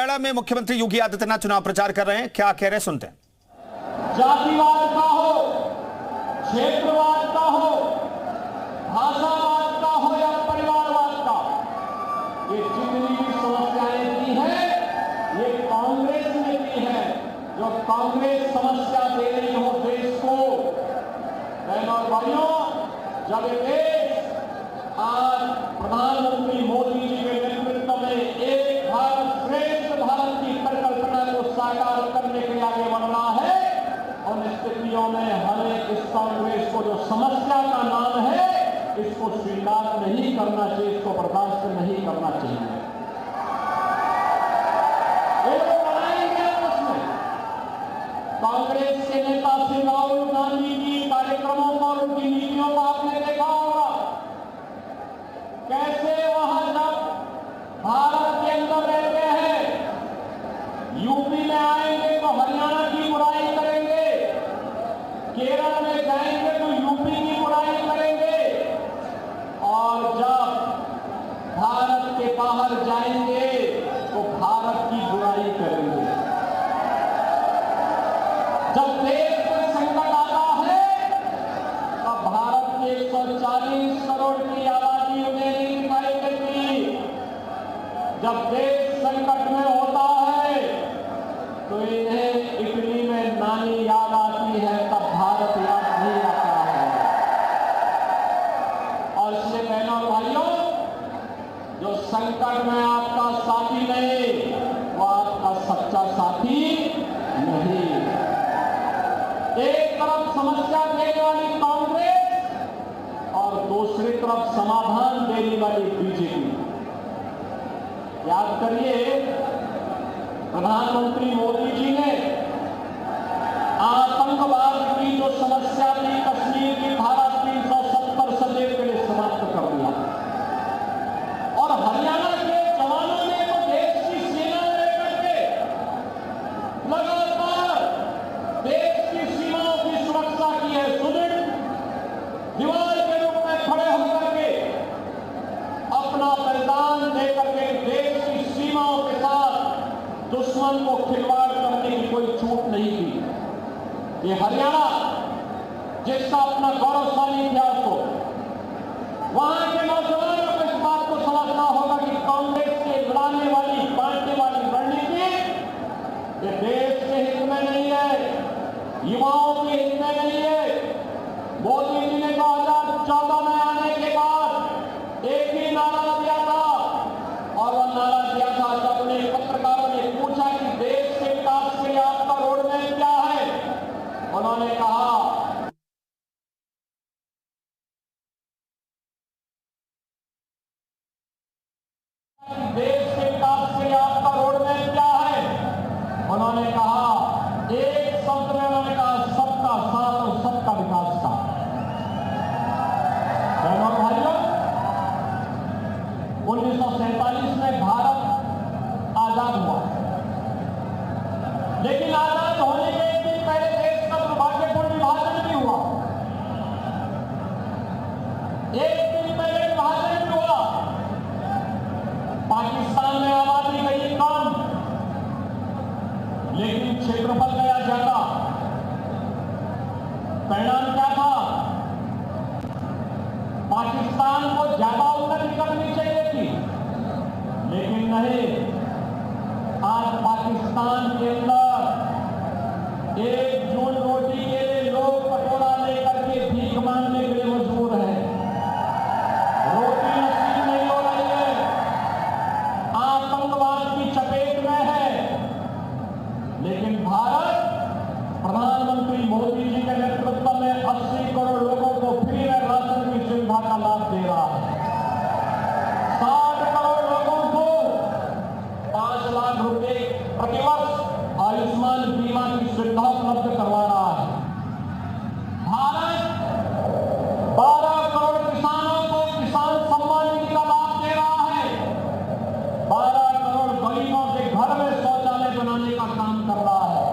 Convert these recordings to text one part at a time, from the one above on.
हरियाणा में मुख्यमंत्री योगी आदित्यनाथ चुनाव प्रचार कर रहे हैं, क्या कह रहे हैं सुनते हैं। जातिवाद का हो, क्षेत्रवाद का हो, भाषावाद का हो या परिवारवाद का, ये जितनी भी समस्याएं की हैं, ये कांग्रेस ने की है। जो कांग्रेस समस्या दे रही हो देश को, बहनों और भाइयों, जब ये देश आज प्रधानमंत्री मोदी जी के नेतृत्व में एक भारत श्रेष्ठ भारत की परिकल्पना को साकार करने के लिए आगे बढ़ रहा है, उन स्थितियों में हमें इस कांग्रेस को जो समस्या का नाम है, इसको स्वीकार नहीं करना चाहिए, इसको बर्दाश्त नहीं करना चाहिए। ये लोग लड़ाएंगे आपस में। कांग्रेस के नेता श्री राहुल गांधी की कार्यक्रमों को और उनकी नीतियों को आपने देखा होगा, कैसे वहां जब भारत के अंदर रहते हैं, यूपी में आएंगे तो हरियाणा की बुराई करेंगे, केरल में जाएंगे तो यूपी की बुराई करेंगे, और जब भारत के बाहर जाएंगे तो भारत की बुराई करेंगे। जब देश में संकट आता है तब भारत के 140 करोड़ की आबादी उन्हें नहीं दिखाई देती। जब देश संकट में होता है तो इन्हें इटली में नानी याद आती है, तब भारत याद नहीं आता है। और इसलिए बहनों और भाइयों, जो संकट में आपका साथी नहीं, वो आपका सच्चा साथी नहीं। एक तरफ समस्या देने वाली कांग्रेस और दूसरी तरफ समाधान देने वाली बीजेपी। याद करिए, प्रधानमंत्री मोदी जी ने आतंकवाद की जो समस्या थी, कश्मीर की धारा 370 सदैव के लिए समाप्त कर दिया, और हरियाणा के जवानों ने तो देश की सीमा में रहकर के लगातार देश की सीमाओं की सुरक्षा की है। सुदृढ़ दीवार के रूप में खड़े होकर के अपना बलिदान देकर के देश की सीमाओं के साथ दुश्मन को खिलवाड़ करने की कोई छूट नहीं थी। ये हरियाणा, जिसका अपना गौरवशाली इतिहास हो, वहां के नौजवानों को इस बात को समझना होगा कि कांग्रेस के लड़ाने वाली, बांटने वाली रणनीति ये देश के हित में नहीं है, युवाओं के हित में नहीं है। मोदी जी ने 2014 में आने के बाद एक ही नारा दिया था, और वह नारा दिया था जब उन्हें पत्रकारों ने पूछा कि देश के विकास के लिए आपका रोडमैप क्या है, उन्होंने कहा देश के विकास के लिए आपका रोडमैप क्या है, उन्होंने कहा एक शब्द में, उन्होंने कहा सबका साथ और सबका विकास का। बहनों भाइयों, 1947 में भारत आजाद हुआ, लेकिन आजाद होने के एक दिन पहले देश का दुर्भाग्यपूर्ण विभाजन भी हुआ। एक दिन पहले विभाजन भी हुआ, पाकिस्तान में आबादी गई कम, लेकिन क्षेत्रफल गया ज्यादा। परिणाम क्या था? पाकिस्तान को ज्यादा उन्नति करनी चाहिए थी, लेकिन नहीं। आज पाकिस्तान के अंदर 1 जून रोटी के लिए लोग पटोला लेकर के भीख मांगने के लिए मजबूर हैं। रोटी नसीब नहीं हो रही है, आतंकवाद की चपेट में है, लेकिन भारत प्रधानमंत्री मोदी जी के नेतृत्व में 80 करोड़ लोगों को फ्री में राशन की सुविधा का लाभ दे रहा है। 60 करोड़ लोगों को 5 लाख रुपए प्रतिवर्ष आयुष्मान बीमा की सुविधा उपलब्ध करवा रहा है। भारत 12 करोड़ किसानों को किसान सम्मान निधि का लाभ दे रहा है। 12 करोड़ गरीबों के घर में शौचालय बनाने का काम कर रहा है।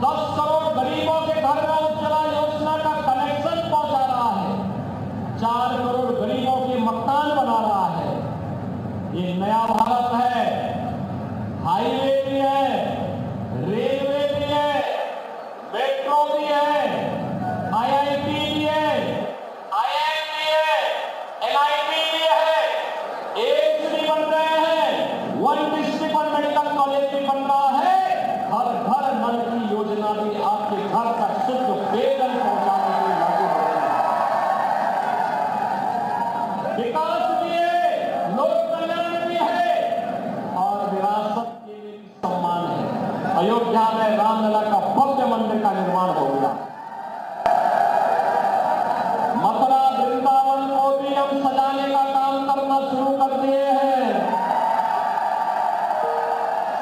10 करोड़ गरीबों के घर में उज्ज्वला योजना का कनेक्शन पहुंचा रहा है। 4 करोड़ गरीबों के मकान बना रहा है। ये नया भारत है। हाईवे भी है, रेलवे भी है, मेट्रो भी है, आईआईटी भी है, आईआईएम भी है, एनआईटी भी है, एम्स भी बन रहे हैं, वन डिस्ट्रिक्ट मेडिकल कॉलेज भी बन रहा है। हर घर नल की योजना भी आपके घर तक शुद्ध पेयजल पहुंचाने के लिए लागू हो रही है। विकास भी है, लोक कल्याण भी है और विरासत के लिए भी सम्मान है। अयोध्या में रामलला का भव्य मंदिर का निर्माण हो गया। मथुरा वृंदावन को भी हम सजाने का काम करना शुरू कर दिए हैं।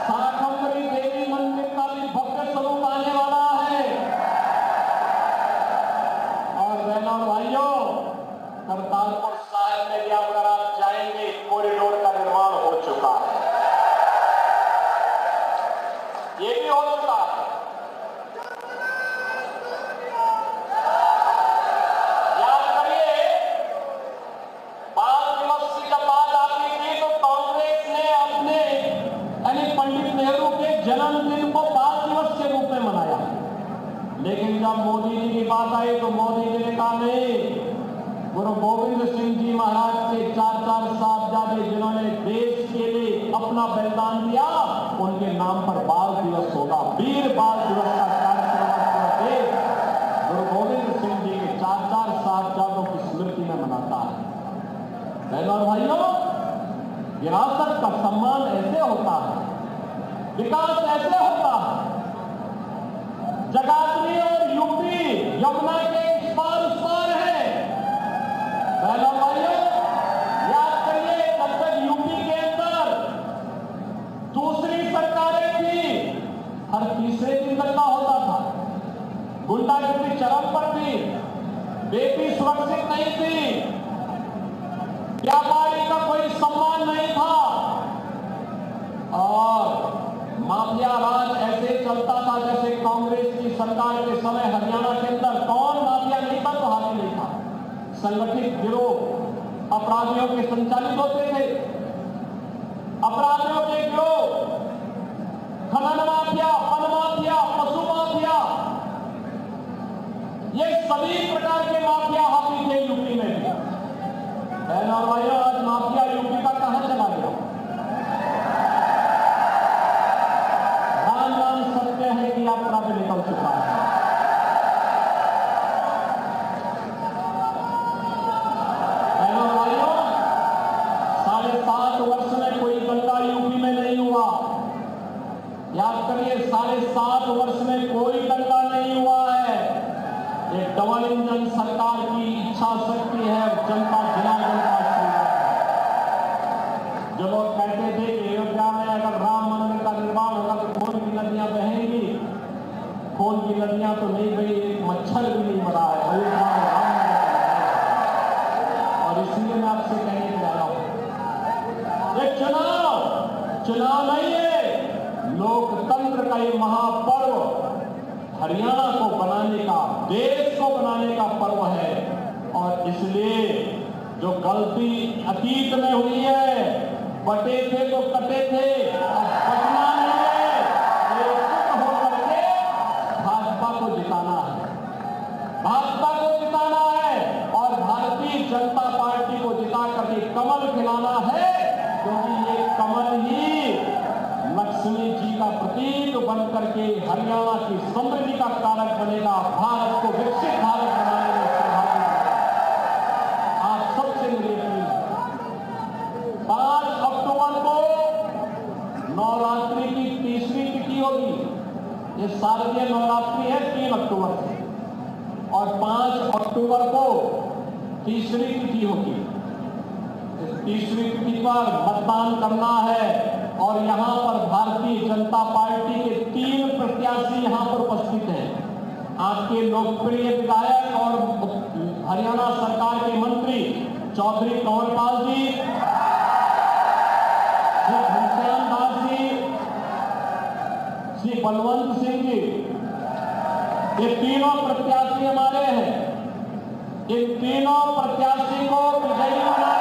शाकंभरी देवी मंदिर का भी भव्य स्वरूप आने वाला है। और बहनों और भाइयों, करतारपुर साहिब में भी अगर आप जाएंगे, कॉरिडोर का निर्माण हो चुका है, ये भी हो चुका है। याद करिए, बाल दिवस की जब बात आती थी तो कांग्रेस ने अपने यानी पंडित नेहरू के जन्मदिन को बाल दिवस के रूप में मनाया। लेकिन जब मोदी जी की बात आई तो मोदी जी ने कहा नहीं, गुरु गोविंद सिंह जी महाराज के 4 साहबजादे जिन्होंने देश के लिए अपना बलिदान दिया, उनके नाम पर बाल दिवस होगा। वीर बाल दिवस का कार्यक्रम करके गुरु गोविंद सिंह जी के 4 साहबजादों की स्मृति में मनाता है। बहनों और भाइयों, विरासत का सम्मान ऐसे होता है, विकास ऐसे होता है। जगाधरी और यूपी यमुना के इस पार उस पार है। बहनों भाइयों, याद करिए, तब तक यूपी के अंदर दूसरी सरकारें थी, हर तीसरे दिन दंगा होता था, गुंडागिरी चरम पर थी, बेटी सुरक्षित नहीं थी, व्यापारी का कोई सम्मान नहीं था और माफिया राज ऐसे चलता था जैसे कांग्रेस की सरकार के समय हरियाणा के अंदर कौन माफिया नहीं था तो हाथी नहीं था। संगठित गिरोह अपराधियों के संचालित होते थे। अपराधियों के गिरोह खनन माफिया, वन माफिया, पशु माफिया, ये सभी प्रकार के माफिया हाथी थे यूपी में भी। बहनों और भाइयों, आज माफिया यूपी का कहां चला गया? राम सत्य है कि यात्रा पे निकल चुका है। बहनों और भाइयों, 7.5 वर्ष में कोई दंगा यूपी में नहीं हुआ। याद करिए, 7.5 वर्ष में कोई दंगा नहीं हुआ है। ये डबल इंजन सरकार की इच्छा शक्ति है, जनता जनार्दन का आशीर्वाद है। जो लोग कहते थे कि अयोध्या में अगर राम मंदिर का निर्माण होगा तो खून की नदियां बहेंगी, खून की नदियां तो नहीं बही, एक मच्छर भी नहीं मरा है। अयोध्या में राम मंदिर का निर्माण होगा। और इसलिए मैं आपसे कहने जा रहा हूं, ये चुनाव नहीं है, लोकतंत्र का ये महापर्व हरियाणा को बनाने का, देश को बनाने का पर्व है। और इसलिए जो गलती अतीत में हुई है, बटे थे तो कटे थे, अब बचना नहीं है, एकजुट होकर के भाजपा को जिताना है, भाजपा को जिताना है और भारतीय जनता पार्टी को जिता करके कमल खिलाना है, क्योंकि ये कमल ही लक्ष्मी जी का प्रतीक बन करके हरियाणा की समृद्धि का कारक बनेगा, भारत को विकसित भारत बनाने में सहभागी बनेगा। आप सबसे मेरी अपील, 5 अक्टूबर को नवरात्रि की तीसरी तिथि होगी। ये शारदीय नवरात्रि है 3 अक्टूबर से, और 5 अक्टूबर को तीसरी तिथि होगी। इस तीसरी तिथि पर मतदान करना है और यहां पर भारतीय जनता पार्टी के 3 प्रत्याशी यहां पर उपस्थित हैं। आपके लोकप्रिय विधायक और हरियाणा सरकार के मंत्री चौधरी कंवरपाल जी, श्री घनश्याम दास जी, श्री बलवंत सिंह जी, ये तीनों प्रत्याशी हमारे हैं। इन तीनों प्रत्याशी को विजयी बनाना